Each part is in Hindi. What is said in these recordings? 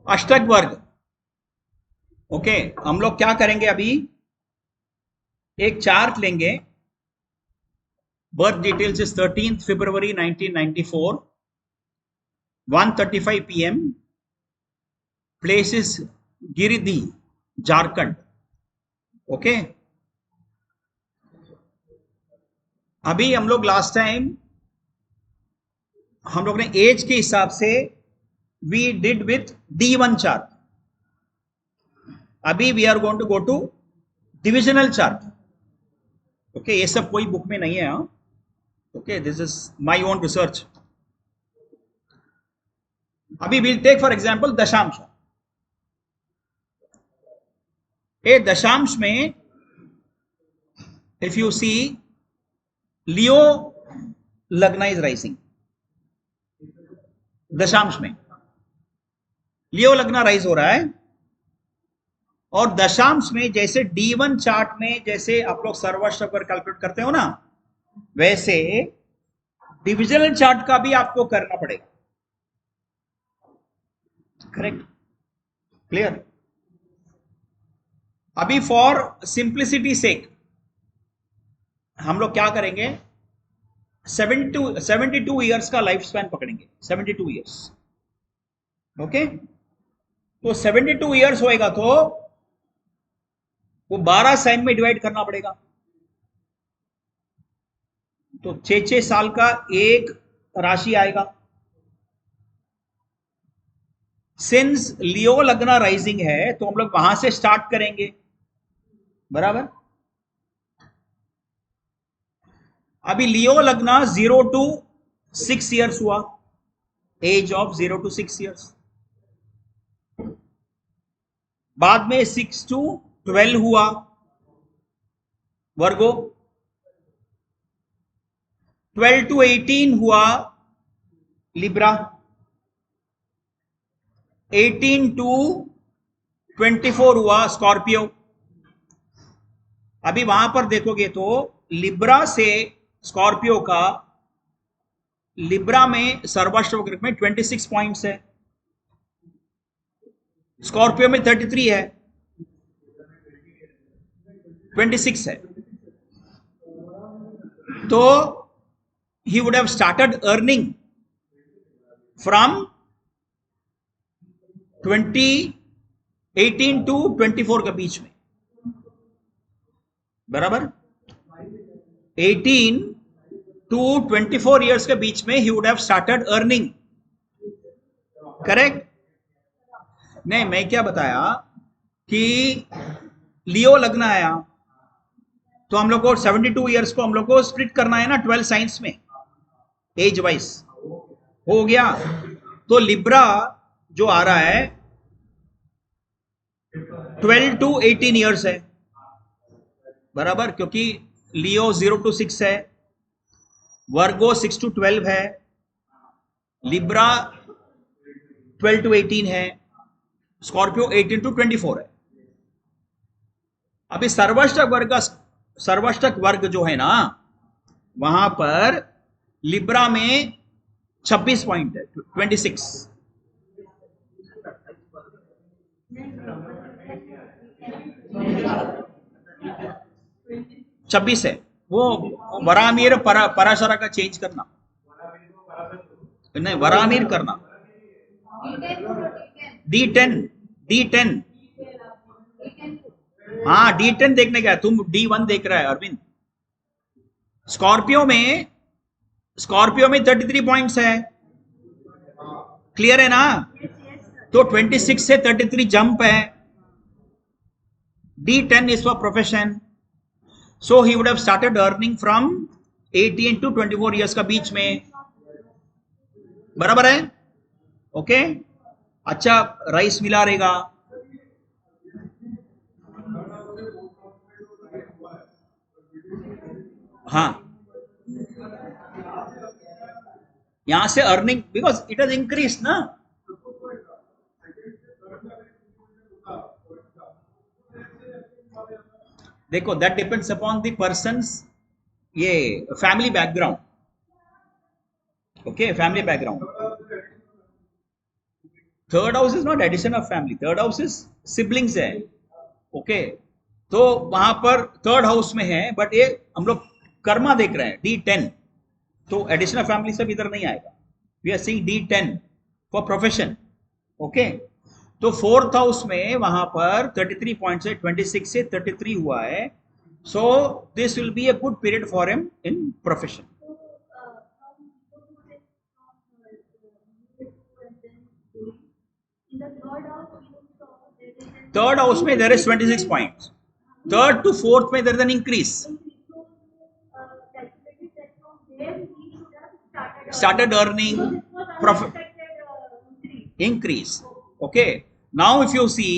अष्टक वर्ग। ओके, हम लोग क्या करेंगे अभी, एक चार्ट लेंगे। Birth details is 13th February 1994, 1:35 PM, place is Giridih, Jharkhand. Okay, अभी हम लोग लास्ट टाइम हम लोग ने एज के हिसाब से we did with D1 chart. अभी we are going to go to divisional chart. Okay, ये सब कोई बुक में नहीं है। Okay, this is my own research. अभी विल टेक फॉर एग्जांपल दशांश। ए दशांश में इफ यू सी लियो लग्ना इज राइजिंग। दशांश में लियो लग्ना राइज हो रहा है, और दशांश में जैसे D1 चार्ट में जैसे आप लोग सर्वश्रक पर कैलकुलेट करते हो ना, वैसे डिविजनल चार्ट का भी आपको करना पड़ेगा। करेक्ट? क्लियर? अभी फॉर सिंप्लिसिटी सेक हम लोग क्या करेंगे, 72 ईयर्स का लाइफ स्पैन पकड़ेंगे। 72 ईयर्स। ओके, तो 72 ईयर्स होएगा तो वो 12 साइन में डिवाइड करना पड़ेगा। तो 6 साल का एक राशि आएगा। सिंस लियो लग्ना राइजिंग है तो हम लोग वहां से स्टार्ट करेंगे, बराबर। अभी लियो लग्ना 0 to 6 ईयर्स हुआ, एज ऑफ 0 to 6 ईयर्स। बाद में 6 to 12 हुआ, वर्गो। 12 to 18 हुआ, लिब्रा। 18 to 24 हुआ, स्कॉर्पियो। अभी वहां पर देखोगे तो लिब्रा से स्कॉर्पियो का, लिब्रा में सर्वाष्टक में 26 पॉइंट्स है, स्कॉर्पियो में 33 है, 26 है। तो he would have started earning from 2018 to 24 के बीच में, बराबर। 18 to 24 ईयर्स के बीच में he would have started earning। Correct? नहीं, मैं क्या बताया कि लियो लगना आया तो हम लोग को 72 ईयर्स को हम लोग को स्प्लिट करना है ना 12 साइंस में, एज वाइज। हो गया। तो लिब्रा जो आ रहा है 12 to 18 ईयर्स है, बराबर, क्योंकि लियो 0 to 6 है, वर्गो 6 to 12 है, लिब्रा 12 to 18 है, स्कॉर्पियो 18 to 24 है। अभी सर्वाष्टक वर्ग जो है ना, वहां पर लिब्रा में 26 पॉइंट है, 26। 26 है वो। वरामीर पराशरा का चेंज करना, नहीं वरामीर करना। D10, D10। हाँ, D10 देखने का है, तुम D1 देख रहा है अरविंद। स्कॉर्पियो में 33 पॉइंट्स है, क्लियर है ना? तो 26 से 33 जंप है। D10 is for profession, so he would have started earning from 18 to 24 years का बीच में, बराबर है? ओके, अच्छा, राइस मिला रहेगा। हाँ, यहां से earning because it has increase ना। देखो, that depends upon the persons ये family background. Okay, family background third house is not addition of family, third house is siblings है। ओके, तो वहां पर थर्ड हाउस में है, बट ये हम लोग कर्मा देख रहे हैं D10, तो एडिशन ऑफ फैमिली सब इधर नहीं आएगा। We are seeing D10 for profession. Okay, तो फोर्थ हाउस में वहां पर 33 पॉइंट से 26 से 33 हुआ है, so this will be a good period for him in profession. Third house में there is 26 points, third to fourth में there is an increase, started earning profit, increase. Okay, now if you see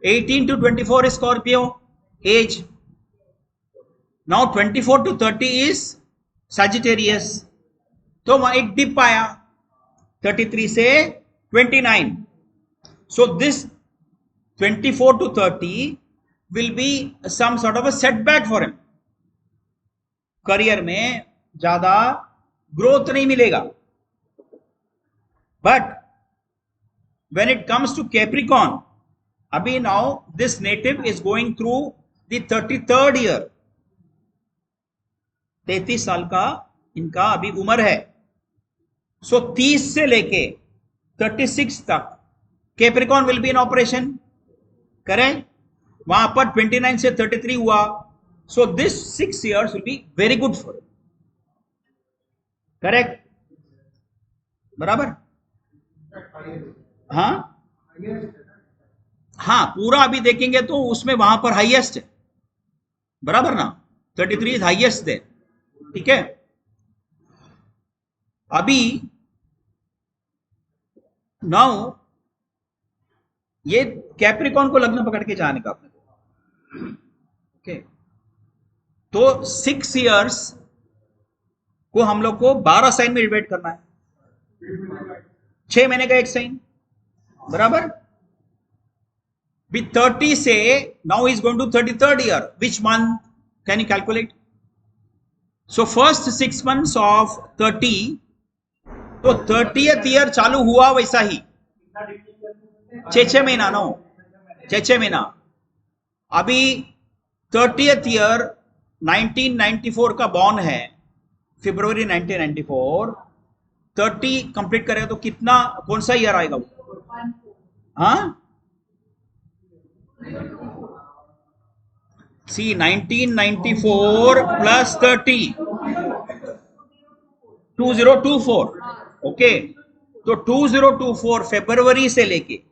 18 to 24 is Scorpio age, now 24 to 30 is Sagittarius, तो वहां एक डिप आया 33 से 29, so this 24 to 30 will be some sort of a setback for him, career में ज्यादा ग्रोथ नहीं मिलेगा। But when it comes to Capricorn, अभी now this native is going through the 33rd year, 33 साल का इनका अभी उम्र है, सो 30 से लेके 36 तक Capricorn will be in operation, correct. वहां पर 29 से 33 हुआ, so this 6 years will be very good for it, correct, बराबर। हाँ हाँ, पूरा अभी देखेंगे तो उसमें वहां पर हाईएस्ट है, बराबर ना, 33 इज हाईएस्ट है, ठीक है। अभी नाउ ये कैप्रिकॉन को लग्न पकड़ के जाने का अपने को, ओके, तो 6 years को हम लोग को 12 साइन में डिवाइड करना है, 6 महीने का एक साइन, बराबर। विथ 30 से now is going to 33rd year, which month can you calculate? So first 6 months of 30, तो 30th ईयर चालू हुआ वैसा ही 6 महीना, नो 6 महीना। अभी 30th ईयर 1994 का बॉर्न है, February 1994, 30 कंप्लीट करेगा तो कितना, कौन सा ईयर आएगा वो? हाँ, सी 1994 प्लस 30, 2024, ओके, तो 2024 फरवरी से लेके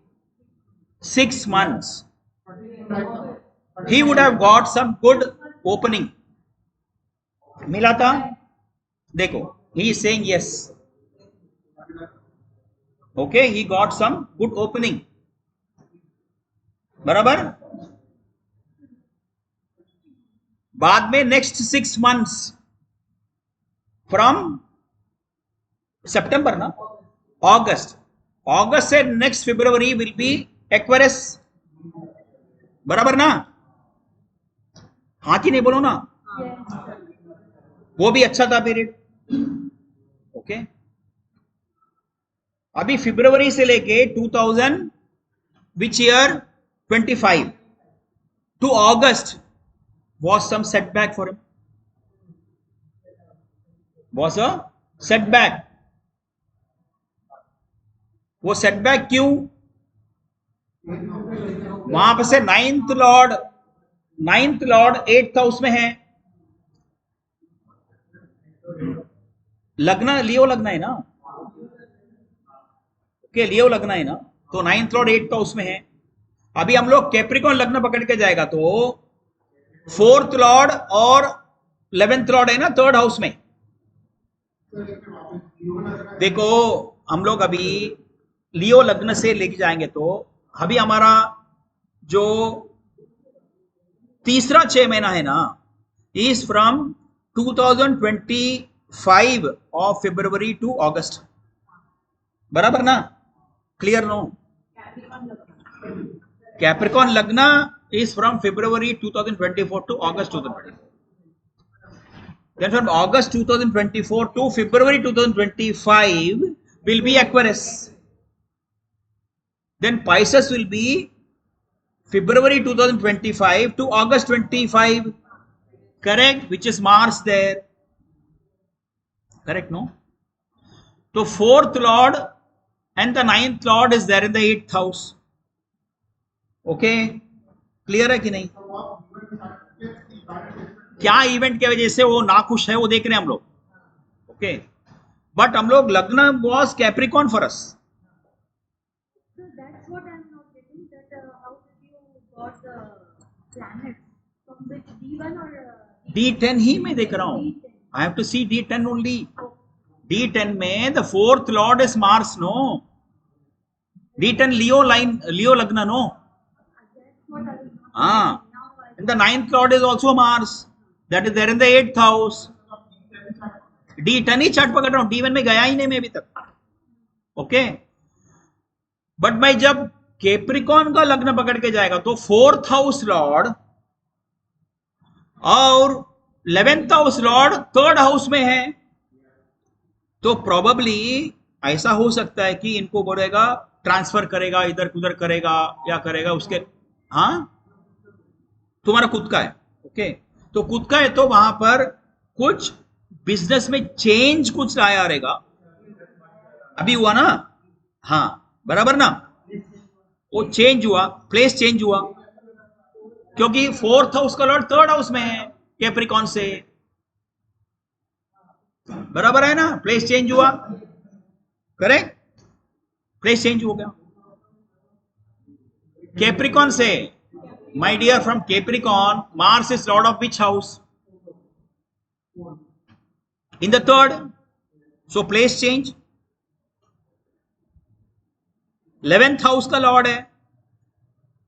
6 months he would have got some good opening, मिला था। देखो, he is saying yes, okay, he got some good opening, बराबर। बाद में नेक्स्ट 6 months फ्रॉम सितंबर ना, अगस्त से next February will be Aquarius, बराबर ना, हाँ कि नहीं बोलो ना, वो भी अच्छा था पीरियड, ओके। अभी फरवरी से लेके 2000 विच ईयर 25 टू अगस्त was some setback for him, was a setback। वो setback क्यों? वहां पर से नाइन्थ लॉर्ड 8th हाउस में है, लगना लियो लगना है ना, ओके, लियो लगना है ना, तो 9th लॉर्ड 8th हाउस में है। अभी हम लोग कैप्रिकॉन लग्न पकड़ के जाएगा तो 4th लॉर्ड और 11th लॉर्ड है ना 3rd हाउस में। देखो, हम लोग अभी लियो लग्न से लेके जाएंगे तो अभी हमारा जो तीसरा 6 महीना है ना, is from 2025 of February to August, बराबर ना, क्लियर नो? कैप्रिकॉन लग्न is from February 2024 to August 2024. Then from August 2024 to February 2025 will be Aquarius. then Pisces will be February 2025 to August 25, correct, which is Mars there, correct, no? So fourth lord and the ninth lord is there in the 8th house. Okay, clear है कि नहीं? क्या इवेंट के वजह से वो नाखुश है वो देख रहे हैं हम लोग. ओके, बट हम लोग लग्न was Capricorn for us. D10 ही मैं देख रहा हूं. I have to see D10 only. D10 में the fourth lord is Mars, no. D10 Leo line, Leo लग्न, नो. हाँ, and the ninth lord is also Mars, that is there in the 8th house. D10 he chart पकड़ रहा हूं, D1 में गया ही नहीं मैं अभी तक. ओके, बट मैं जब कैप्रिकॉन का लग्न पकड़ के जाएगा तो फोर्थ हाउस लॉर्ड और 11th house Lord third house में है. तो प्रोबेबली ऐसा हो सकता है कि इनको बोलेगा ट्रांसफर करेगा, इधर उधर करेगा या करेगा उसके. हाँ, तुम्हारा खुद का है. ओके, तो खुद का है तो वहां पर कुछ बिजनेस में चेंज कुछ आया रहेगा. अभी हुआ ना? हाँ, बराबर ना? वो चेंज हुआ, प्लेस चेंज हुआ, क्योंकि फोर्थ हाउस का लॉर्ड थर्ड हाउस में है कैप्रिकॉन से. बराबर है ना? प्लेस चेंज हुआ, करेक्ट, प्लेस चेंज हो गया कैप्रिकॉन से. My dear, from Capricorn, Mars is lord of which house? In the third. So place change. 11th house का lord है.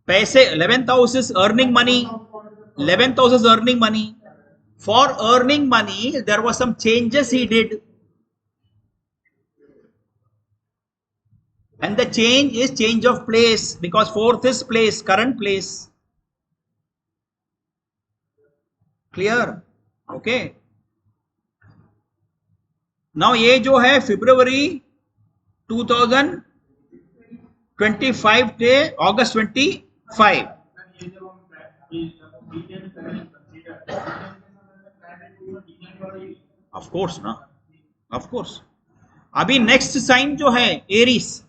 पैसे, 11th house is earning money. 11th house is earning money. For earning money, there was some changes he did. And the change is change of place, because fourth is place, current place. Clear? Okay. Now ये जो है February 2025 से August 25. Of course ना, of course. अभी next sign जो है Aries,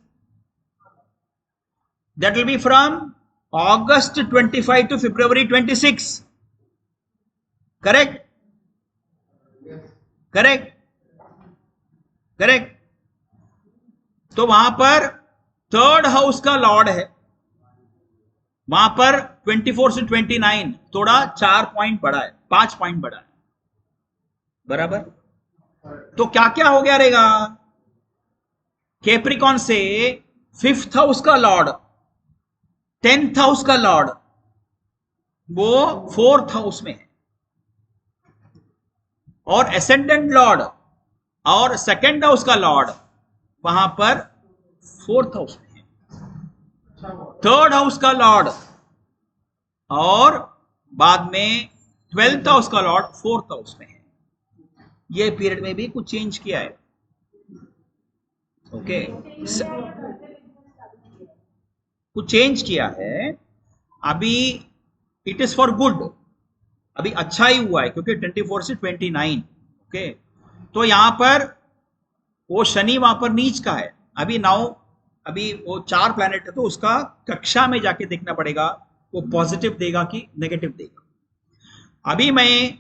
that will be from August 25 to February 26. Correct, correct, correct. तो वहां पर थर्ड हाउस का लॉर्ड है. वहां पर 24 से 29 थोड़ा 4 पॉइंट बढ़ा है, 5 पॉइंट बढ़ा है. बराबर. तो क्या क्या हो गया रहेगा? कैप्रिकॉन से 5th हाउस का लॉर्ड, 10th हाउस का लॉर्ड वो 4th हाउस में है, और एसेंडेंट लॉर्ड और 2nd हाउस का लॉर्ड वहां पर 4th हाउस में है. 3rd हाउस का लॉर्ड और बाद में 12th हाउस का लॉर्ड 4th हाउस में है. ये पीरियड में भी कुछ चेंज किया है. ओके, कुछ चेंज किया है. अभी इट इज फॉर गुड, अभी अच्छा ही हुआ है क्योंकि 24 से 29. ओके, तो यहां पर वो शनि वहां पर नीच का है. अभी अभी वो 4 प्लैनेट है तो उसका कक्षा में जाके देखना पड़ेगा वो पॉजिटिव देगा कि नेगेटिव देगा. अभी मैं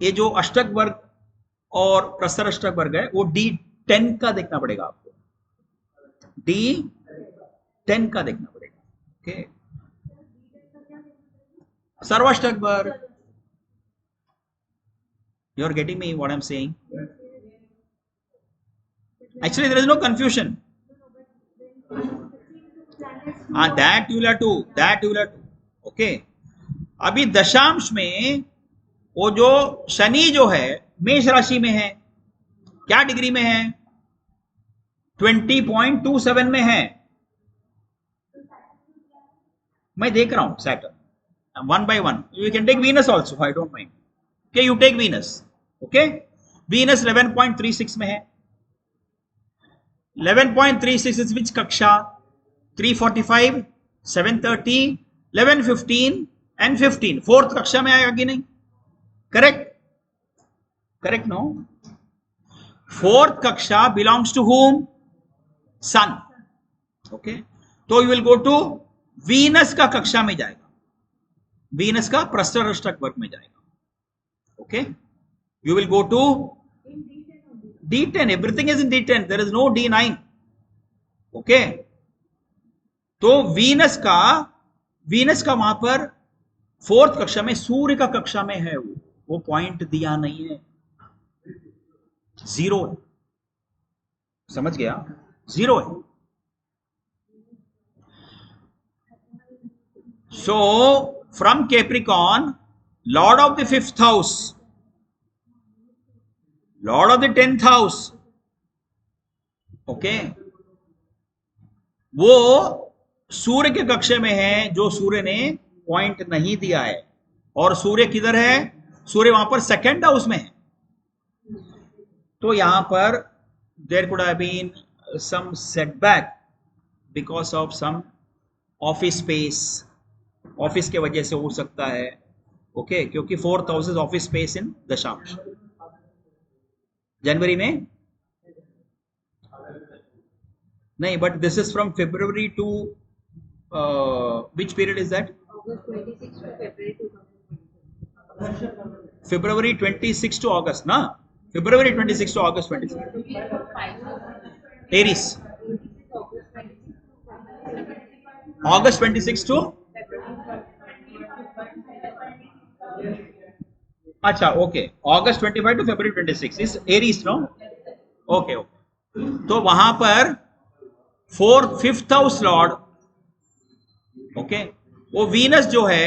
ये जो अष्टक वर्ग और प्रस्तर अष्टक वर्ग है वो D10 का देखना पड़ेगा आपको. D10 का देखना पड़ेगा. ओके, सर्वाष्टक वर्ग. You are getting me what I'm saying? Actually there is no confusion. That you will have to. Okay. अभी दशांश में वो जो शनि जो है मेष राशि में है, क्या डिग्री में है? 20.27 में है. मैं देख रहा हूं Saturn. One by one. You can take Venus also. I don't mind. Okay, you take Venus. Okay, Venus 11.36 में है. 11.36 is which कक्षा? 3:45, 7:30, 11:15 एंड 15, फोर्थ कक्षा में आएगा कि नहीं? करेक्ट? Correct no? फोर्थ कक्षा belongs to whom? Sun. Okay, तो you will go to Venus का कक्षा में जाएगा, वीनस का प्रस्तर अष्टक वर्ग में जाएगा. Okay, you will go to D10. Everything is in D10, there is no D9. Okay, तो वीनस का वहां पर फोर्थ कक्षा में, सूर्य का कक्षा में है, वो पॉइंट दिया नहीं है, 0 है. समझ गया? 0 है. So from Capricorn, Lord of the 5th house, Lord of the 10th house, okay, वो सूर्य के कक्षा में है, जो सूर्य ने पॉइंट नहीं दिया है. और सूर्य किधर है? सूर्य वहां पर सेकंड हाउस में है. तो यहां पर there could have been some setback because of some office space, office के वजह से हो सकता है. ओके, क्योंकि 4th house is office space in दशांश. जनवरी में नहीं, but this is from February to which period is that? August 26 to February 2026. February 26 to August, na? February 26 to August 26. Aries. August 26 to? अच्छा, okay, August 25 to February 26 is Aries, no? Okay, तो वहां पर 5th हाउस लॉर्ड, ओके, वो वीनस जो है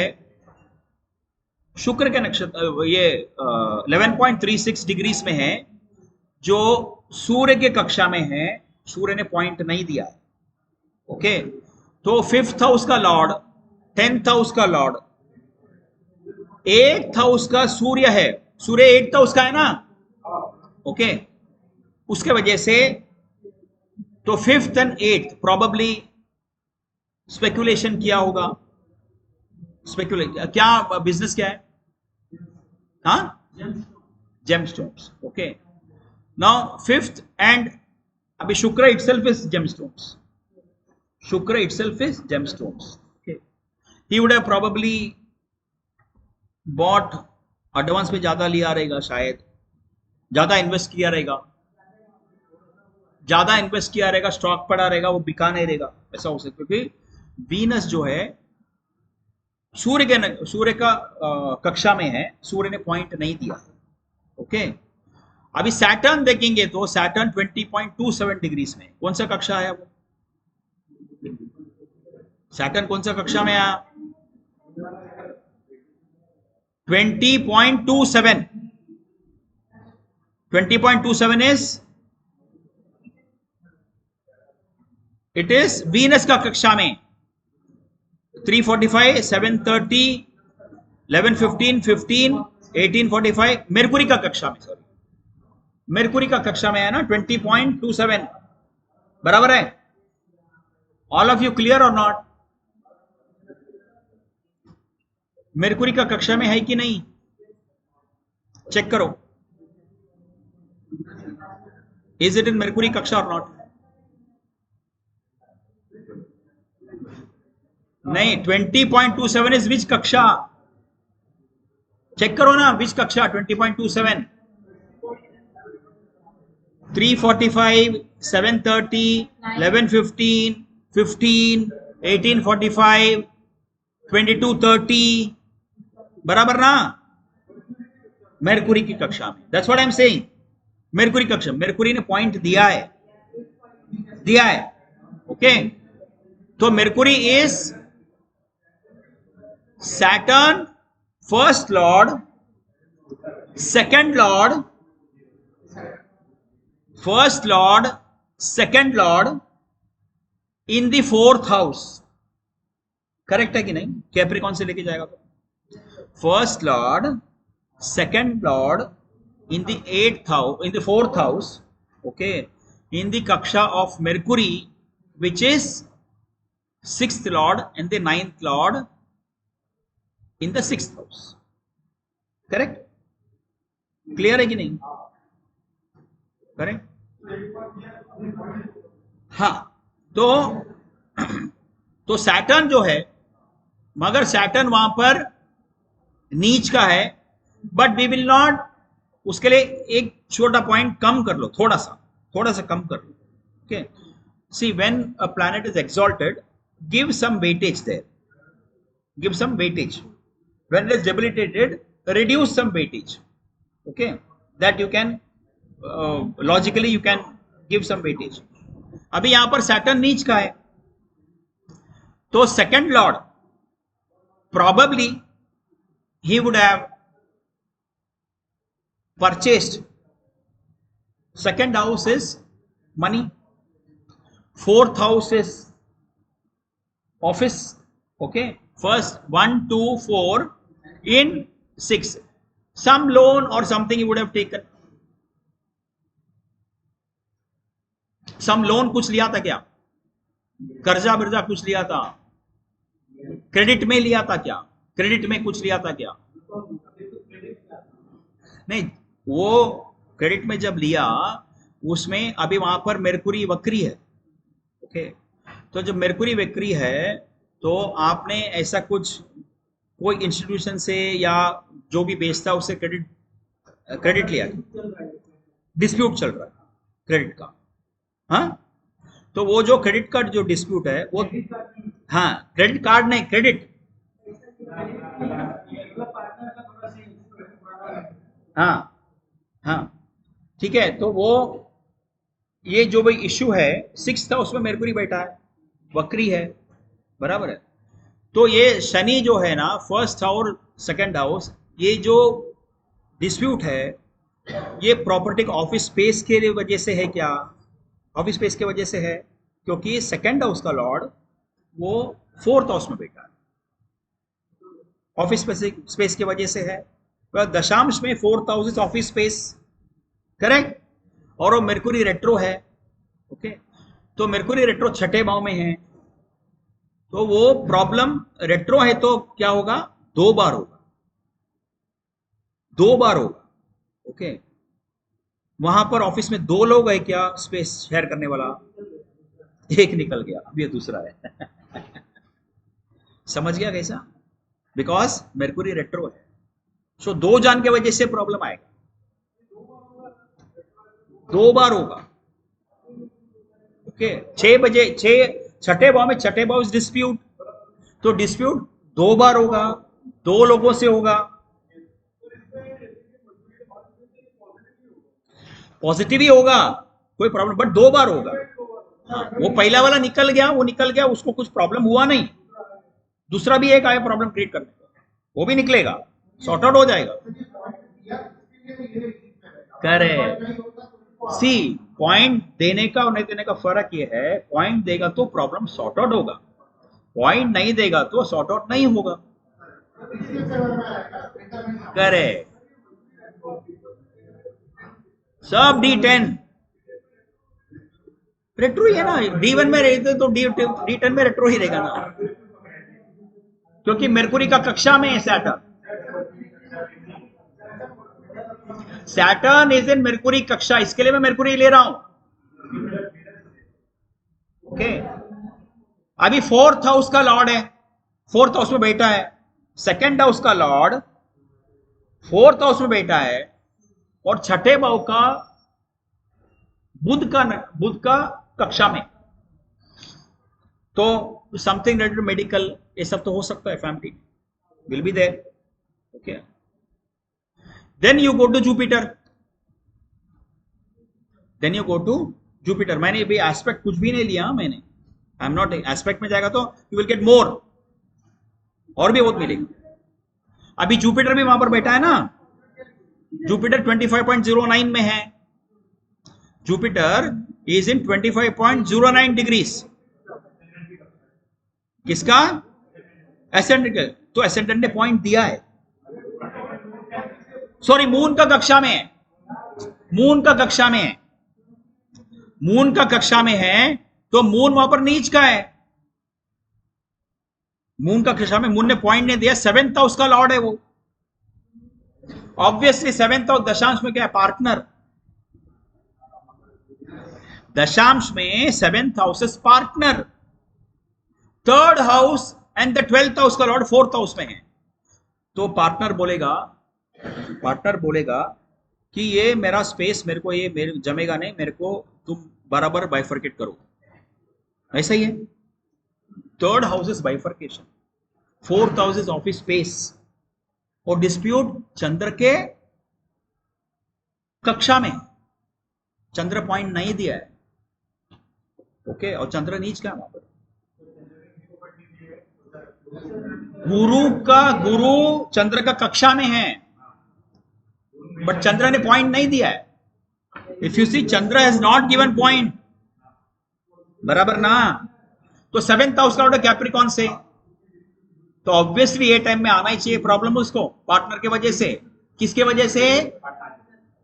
शुक्र के नक्षत्र, ये 11.36 डिग्रीज में है, जो सूर्य के कक्षा में है. सूर्य ने पॉइंट नहीं दिया. ओके, तो 5th हाउस का लॉर्ड, 10th हाउस का लॉर्ड, 8th हाउस का सूर्य है. सूर्य 8th हाउस का है ना? ओके, उसके वजह से तो 5th and 8th probably speculation किया होगा. स्पेकुलेट क्या, बिजनेस क्या है? हाँ, gemstones. Okay, now 5th and अभी शुक्र इटसेल्फ इज जेमस्टोन्स. शुक्र itself is gemstones. He would have probably bought, advance में ज्यादा लिया रहेगा, शायद ज्यादा इन्वेस्ट किया रहेगा, स्टॉक पड़ा रहेगा, वो बिका नहीं रहेगा, ऐसा हो सकता है. क्योंकि वीनस जो है सूर्य का कक्षा में है, सूर्य ने पॉइंट नहीं दिया. ओके, अभी सैटर्न देखेंगे तो सैटर्न 20.27 डिग्रीज में, कौन सा कक्षा आया वो? सैटर्न कौन सा कक्षा में आया? 20.27. 20.27 इज, इट इज वीनस का कक्षा में. 3:45, 7:30, 11:15, 15, 18:45 मेरकुरी का कक्षा में, सॉरी, मेरकुरी का कक्षा में है ना. 20.27 बराबर है. ऑल ऑफ यू क्लियर और नॉट? मेरकुरी का कक्षा में है कि नहीं? चेक करो, इज इट इन मेरकुरी कक्षा और नॉट? नहीं, 20.27 इज विच कक्षा? चेक करो ना, विच कक्षा? 20.27. 3:45, 7:30, 11:15, 15, 18:45, 22:30 बराबर ना? मेरकुरी की कक्षा में. That's what I am saying. Mercury कक्षा, मेरकुरी ने पॉइंट दिया है. ओके, तो Mercury is Saturn, first lord, second lord, first lord, second lord in the 4th house. Correct है कि नहीं? कैप्रिकॉन से लेके जाएगा तो first Lord, second Lord in the 8th house, in the 4th house, okay, in the kaksha of Mercury, which is 6th lord and the 9th lord in the 6th house. Correct? Clear है कि नहीं? करेक्ट? हाँ, तो सैटर्न जो है, मगर सैटर्न वहां पर नीच का है, बट वी विल नॉट, उसके लिए एक छोटा पॉइंट कम कर लो, थोड़ा सा कम कर लो. Okay, see when a planet is exalted, give some weightage there, give some weightage. When it is debilitated, reduce some weightage. Okay, that you can logically you can give some weightage. अभी यहां पर सैटर्न नीच का है, तो second Lord probably he would have purchased. Second house is money, fourth house is office. Okay, first 1 2 4 in 6, some loan or something he would have taken. some loan कुछ लिया था क्या? कर्जा बिर्जा कुछ लिया था? क्रेडिट में लिया था क्या? क्रेडिट में कुछ लिया था क्या? नहीं, वो क्रेडिट में जब लिया, उसमें अभी वहां पर मेरकुरी वक्री है. ओके, तो जब मेरकुरी वक्री है, तो आपने ऐसा कुछ कोई इंस्टीट्यूशन से या जो भी बेचता उससे क्रेडिट लिया, डिस्प्यूट चल रहा है क्रेडिट का. हाँ, तो वो जो क्रेडिट कार्ड जो डिस्प्यूट है वो, हाँ, क्रेडिट कार्ड नहीं, क्रेडिट. हाँ, ठीक है. तो वो ये जो भाई इश्यू है, 6th हाउस में मेरकुरी बैठा है, वक्री है, बराबर है. तो ये शनि जो है ना, फर्स्ट और सेकंड हाउस, ये जो डिस्प्यूट है, ये प्रॉपर्टी ऑफिस स्पेस के वजह से है क्या? ऑफिस स्पेस के वजह से है, क्योंकि सेकंड हाउस का लॉर्ड वो 4th हाउस में बैठा है, ऑफिस स्पेस के वजह से है. दशांश में 4th house is office space, correct? और वो मेरकुरी रेट्रो है. ओके, तो मेरकुरी रेट्रो छठे भाव में है, तो वो प्रॉब्लम रेट्रो है, तो क्या होगा? 2 बार होगा, 2 बार होगा. ओके, वहां पर ऑफिस में 2 लोग है क्या स्पेस शेयर करने वाला? एक निकल गया, अब ये दूसरा है. समझ गया कैसा? बिकॉज मेरकुरी रेट्रो है, सो 2 जान के वजह से प्रॉब्लम आएगा, 2 बार होगा. ओके, 6 बजे, छठे भाव में, छठे भाव इज डिस्प्यूट, तो डिस्प्यूट 2 बार होगा, 2 लोगों से होगा. पॉजिटिव ही होगा, कोई प्रॉब्लम, बट 2 बार होगा. वो पहला वाला निकल गया, वो निकल गया, उसको कुछ प्रॉब्लम हुआ नहीं. दूसरा भी एक आया प्रॉब्लम क्रिएट करने को, वो भी निकलेगा, सॉर्ट आउट हो जाएगा. करेक्ट. सी, पॉइंट देने का और नहीं देने का फर्क ये है, पॉइंट देगा तो प्रॉब्लम सॉर्ट आउट होगा, पॉइंट नहीं देगा तो सॉर्ट आउट नहीं होगा. करेक्ट. सब D10 रेट्रो ही है ना. D1 में रहते तो D10 में रेट्रो ही रहेगा ना, क्योंकि मेरकुरी का कक्षा में है सैटर्न. सैटर्न इज इन मेरकुरी कक्षा, इसके लिए मैं मेरकुरी ले रहा हूं. ओके, अभी 4th हाउस का लॉर्ड है, 4th हाउस में बैठा है. सेकंड हाउस का लॉर्ड 4th हाउस में बैठा है, और छठे भाव का बुध का कक्षा में. तो समथिंग रिलेटेड मेडिकल, ये सब तो हो सकता है, family will be there. Okay, then you go to Jupiter, मैंने भी एस्पेक्ट कुछ भी नहीं लिया, मैंने, आई एम नॉट, एस्पेक्ट में जाएगा तो यू विल गेट मोर, और भी बहुत मिलेगा. अभी जुपिटर भी वहां पर बैठा है ना, जुपिटर 25.09 में है. Jupiter is in 25.09 degrees. किसका? एसेंडेंट. तो एसेंडेंट ने पॉइंट दिया है, सॉरी, मून का कक्षा में है, मून का कक्षा में है, मून का कक्षा में है, तो मून वहां पर नीच का है. मून का कक्षा में, मून ने पॉइंट नहीं दिया, सेवेंथ हाउस का लॉर्ड है वो, ऑब्वियसली सेवेंथ हाउस दशांश में क्या है, पार्टनर। दशांश में seventh house is partner, third house and the 12th house का लॉर्ड फोर्थ हाउस में है। तो पार्टनर बोलेगा कि ये मेरा स्पेस, मेरे को ये मेरे जमेगा नहीं, मेरे को तुम बराबर बाइफर्केट करो। ऐसा ही है, third house is bifurcation, fourth house is office space. और डिस्प्यूट चंद्र के कक्षा में, चंद्र पॉइंट नहीं दिया है, ओके, और चंद्र नीच का वहां पर, गुरु चंद्र का कक्षा में है, बट चंद्र ने पॉइंट नहीं दिया है। इफ यू सी चंद्र हैज नॉट गिवन पॉइंट, बराबर ना। तो सेवेंथ हाउस का ऑर्डर कैप्रिकॉन से, तो ऑब्वियसली ये टाइम में आना ही चाहिए प्रॉब्लम उसको, पार्टनर की वजह से। किसके वजह से?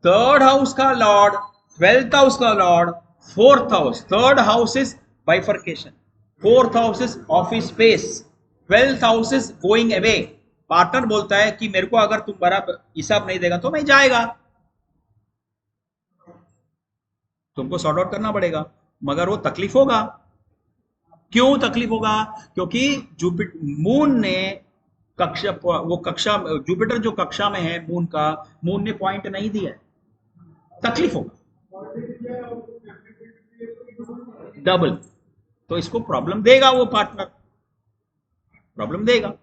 थर्ड हाउस का लॉर्ड, 12th हाउस का Lord, fourth house. Third house is bifurcation, fourth house is office space, 12th house is going away. Partner बोलता है कि मेरे को अगर तुम बराबर हिसाब नहीं देगा तो मैं जाएगा, तुमको सॉर्ट आउट करना पड़ेगा, मगर वो तकलीफ होगा। क्यों तकलीफ होगा? क्योंकि जुपिटर, मून ने कक्षा, वो कक्षा, जुपिटर जो कक्षा में है मून का, मून ने पॉइंट नहीं दिया है, तकलीफ होगा डबल। तो इसको प्रॉब्लम देगा, वो पार्टनर प्रॉब्लम देगा।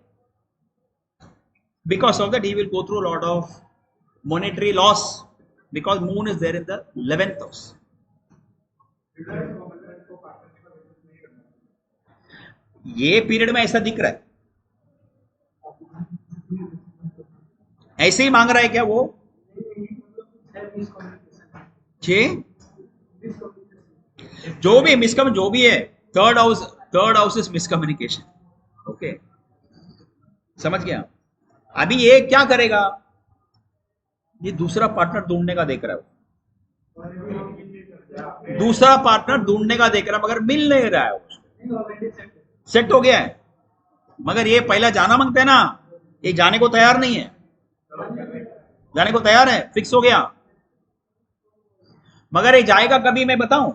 Because of that, he will go through a lot of monetary loss because moon is there in the 11th house. ये पीरियड में ऐसा दिख रहा है, ऐसे ही मांग रहा है क्या वो? जो भी मिसकम, जो भी है, third house is miscommunication, okay, समझ गया। अभी ये क्या करेगा? ये दूसरा पार्टनर ढूंढने का देख रहा है, दूसरा पार्टनर ढूंढने का देख रहा है, मगर मिल नहीं रहा है, सेट हो गया है, मगर ये पहला जाना मांगता है ना, ये जाने को तैयार नहीं है, जाने को तैयार है, फिक्स हो गया, मगर ये जाएगा कभी, मैं बताऊं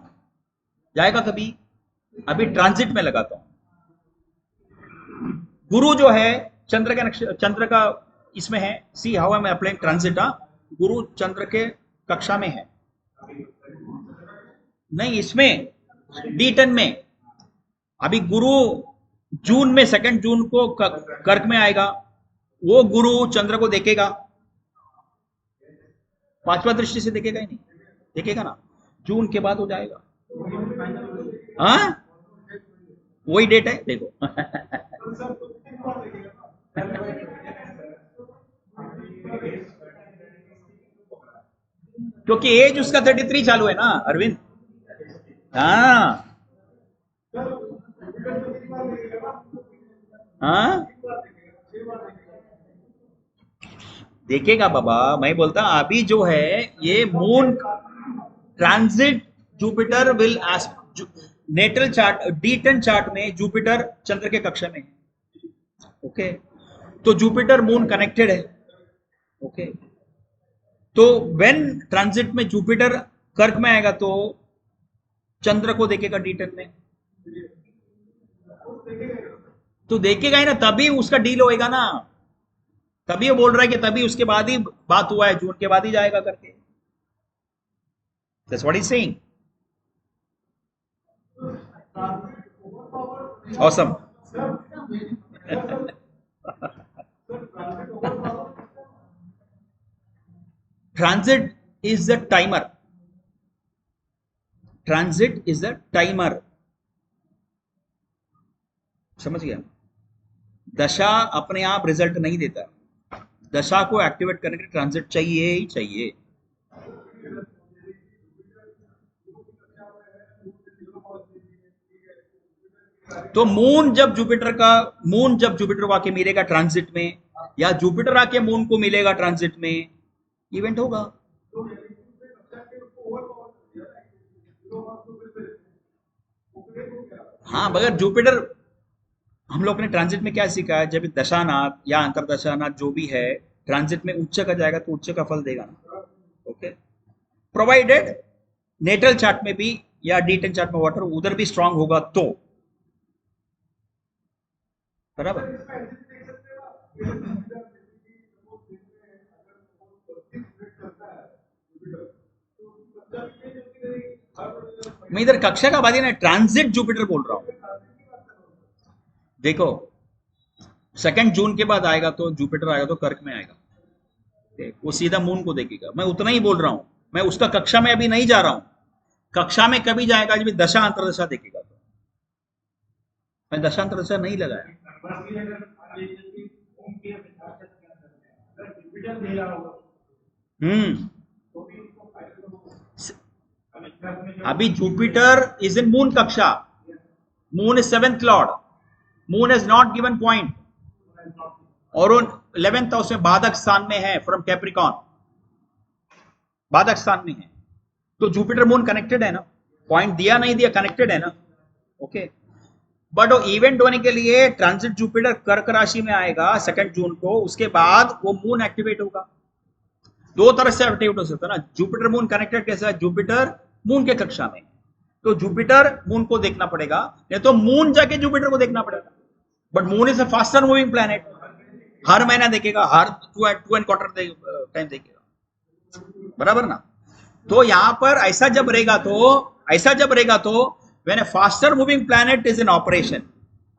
जाएगा कभी? अभी ट्रांजिट में लगाता हूं। गुरु जो है चंद्र का इसमें है, see how I am applying transit. गुरु चंद्र के कक्षा में है, नहीं इसमें D10 में। अभी गुरु जून में, 2 जून को कर्क में आएगा, वो गुरु चंद्र को देखेगा, पांचवा दृष्टि से देखेगा ही नहीं, देखेगा ना, जून के बाद हो जाएगा। हाँ, वही डेट है, देखो क्योंकि एज उसका 33 चालू है ना अरविंद। हाँ हाँ, देखेगा बाबा, मैं बोलता अभी जो है ये moon transit, Jupiter will natal chart, D10 chart में जुपिटर चंद्र के कक्षा में, ओके, तो जुपिटर मून कनेक्टेड है, ओके, तो व्हेन ट्रांजिट में जुपिटर कर्क में आएगा तो चंद्र को देखेगा D10 में, तो देखेगा ही ना, तभी उसका डील होएगा ना, तभी वो बोल रहा है कि तभी उसके बाद ही बात हुआ है, जून के बाद ही जाएगा करके। That's what he's saying. Awesome. Transit is the timer. Transit is the timer. समझ गया? दशा अपने आप रिजल्ट नहीं देता, दशा को एक्टिवेट करने के लिए ट्रांजिट चाहिए ही चाहिए। तो मून जब जुपिटर को आके मिलेगा ट्रांजिट में, या जुपिटर आके मून को मिलेगा ट्रांजिट में, इवेंट होगा। हाँ, मगर जुपिटर हम लोग ने ट्रांजिट में क्या सीखा है, जब दशानाथ या अंतरदशानाथ जो भी है ट्रांजिट में उच्च का जाएगा तो उच्च का फल देगा ना। ओके, प्रोवाइडेड नेटल चार्ट में भी या D10 चार्ट में वाटर उधर भी स्ट्रांग होगा तो बराबर। मैं इधर कक्षा का बात ना ट्रांजिट जुपिटर बोल रहा हूं। देखो 2 जून के बाद आएगा तो जुपिटर आएगा तो कर्क में आएगा, वो सीधा मून को देखेगा। मैं उतना ही बोल रहा हूं, मैं उसका कक्षा में अभी नहीं जा रहा हूं। कक्षा में कभी जाएगा जब दशा अंतरदशा देखेगा तो। मैं दशा अंतरदशा नहीं लगाया। अभी जुपिटर इज इन मून कक्षा, moon is 7th Lord, moon is not given point, और 11th हाउस में बाधक स्थान में है फ्रॉम कैप्रिकॉन, बाधक स्थान में है। तो जुपिटर मून कनेक्टेड है ना, पॉइंट दिया नहीं दिया कनेक्टेड है ना। ओके, बट वो इवेंट होने के लिए ट्रांजिट जुपिटर कर्क राशि में आएगा 2 जून को, उसके बाद वो मून एक्टिवेट होगा। दो तरह से एक्टिवेट हो सकता है ना, जुपिटर मून कनेक्टेड कैसा है, जुपिटर मून के कक्षा में, तो जुपिटर मून को देखना पड़ेगा, नहीं तो मून जाके जुपिटर को देखना पड़ेगा। But moon is a faster moving planet, हर महीना देखेगा, हर 2.25 टाइम देखेगा, बराबर ना। तो यहां पर ऐसा जब रहेगा तो when A faster moving planet is in operation,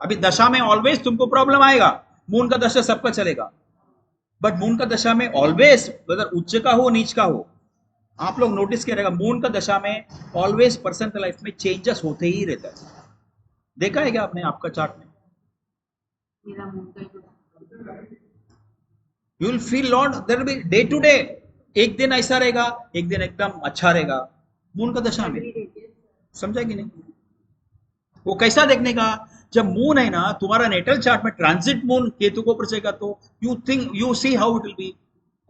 अभी दशा में ऑलवेज तुमको प्रॉब्लम आएगा, मून का दशा सबका चलेगा, बट मून का दशा में ऑलवेज वेदर उच्च का हो नीच का हो, आप लोग नोटिस करेगा मून का दशा में ऑलवेज पर्सन का लाइफ में चेंजेस होते ही रहता है। देखा है क्या आपने आपका चार्ट में? You will feel lord there will be day to day, एक दिन ऐसा रहेगा, एक दिन एकदम अच्छा रहेगा मून का दशा में, समझा कि नहीं? वो कैसा देखने का, जब मून है ना तुम्हारा नेटल चार्ट में ट्रांजिट मून केतु को ऊपर से जाएगा तो you see how it will be,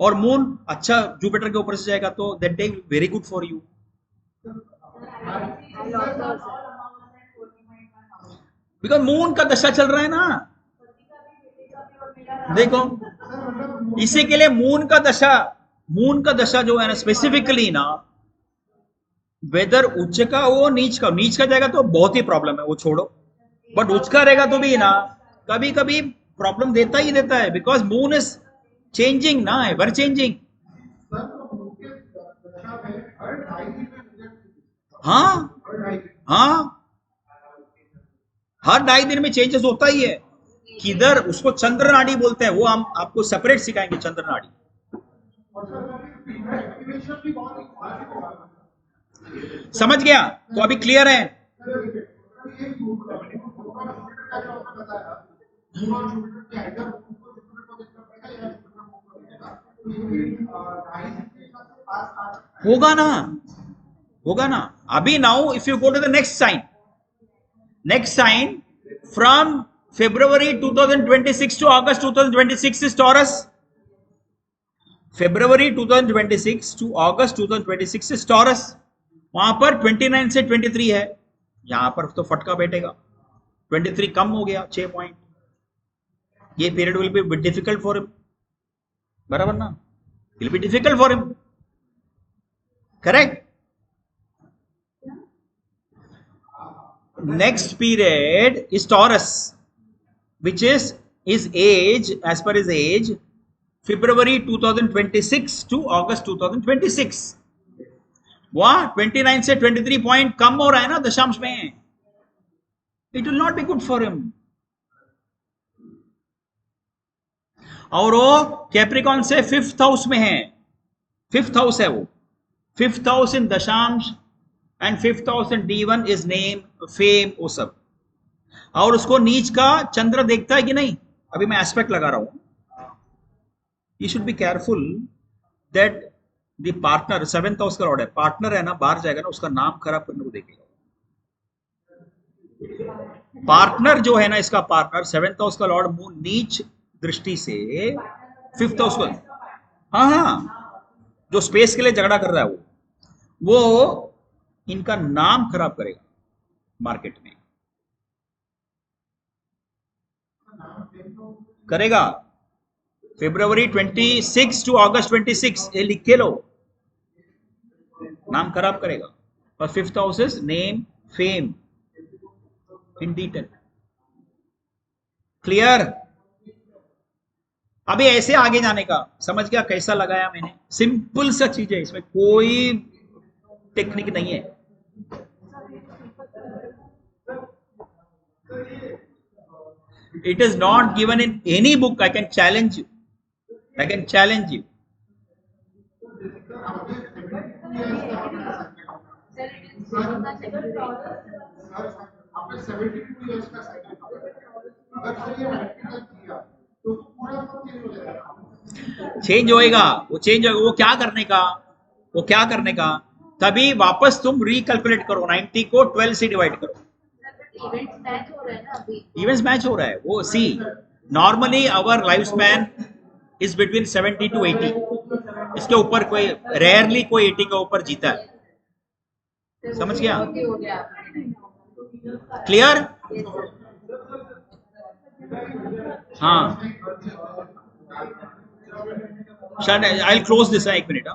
और मून अच्छा जुपिटर के ऊपर से जाएगा तो that day very good for you. Because moon का दशा चल रहा है ना, देखो इसी के लिए मून का दशा जो है ना स्पेसिफिकली ना, वेदर उच्च का हो नीच का जाएगा तो बहुत ही प्रॉब्लम है, वो छोड़ो, बट उच्च का रहेगा तो भी ना कभी कभी प्रॉब्लम देता है, बिकॉज मून इज चेंजिंग ना, एवर चेंजिंग। हाँ हाँ, हर 2.5 दिन में चेंजेस होता ही है। किधर उसको चंद्र नाड़ी बोलते हैं, वो हम आपको सेपरेट सिखाएंगे चंद्र नाड़ी। समझ गया? तो अभी क्लियर है? होगा ना। अभी now if you go to the next sign from February 2026 to August 2026 is Taurus. February 2026 to August 2026 is Taurus. वहां पर 29 से 23 है, यहां पर तो फटका बैठेगा, 23 कम हो गया 6 पॉइंट। ये period will be difficult for him, बराबर ना, will be difficult for him, correct. Next period is Taurus, which is his age, as per his age, February 2026 to August 2026. वहां 29 से 23 पॉइंट कम हो रहा है ना दशांश में, it will not be good for him. और वो कैप्रिकॉन से 5th हाउस में है, 5th हाउस है वो, 5th हाउस इन दशांश and 5th house in D1 is name, fame, वो सब। और उसको नीच का चंद्र देखता है कि नहीं, अभी मैं एस्पेक्ट लगा रहा हूं। You should be careful that the partner, 7th house का लॉर्ड है, पार्टनर है ना, बाहर जाएगा ना, उसका नाम खराब करने को देखेगा। पार्टनर जो है ना, इसका पार्टनर 7th हाउस का लॉर्ड मून नीच दृष्टि से 5th हाउस का, हाँ, जो स्पेस के लिए झगड़ा कर रहा है वो इनका नाम खराब करेगा मार्केट में। करेगा February 26 to August 26, ये लिख के लो, नाम खराब करेगा। और 5th house is name fame in detail. Clear? अभी ऐसे आगे जाने का समझ गया कैसा लगाया मैंने? सिंपल सा चीज है, इसमें कोई टेक्निक नहीं है। It is not given in any book. I can challenge you. I can challenge you. Change होएगा, वो चेंज होएगा। वो क्या करने का, वो क्या करने का, तभी वापस तुम रिकैलकुलेट करो, 90 को 12 से डिवाइड करो। इवेंट्स मैच हो रहा है ना अभी, इवेंट्स मैच हो रहा है। वो see normally our life span is between 70 to 80। इसके ऊपर कोई रेयरली कोई 80 के ऊपर जीता है। समझ गया? हो गया। क्लियर? हाँ, आई विल क्लोज दिस, एक मिनट।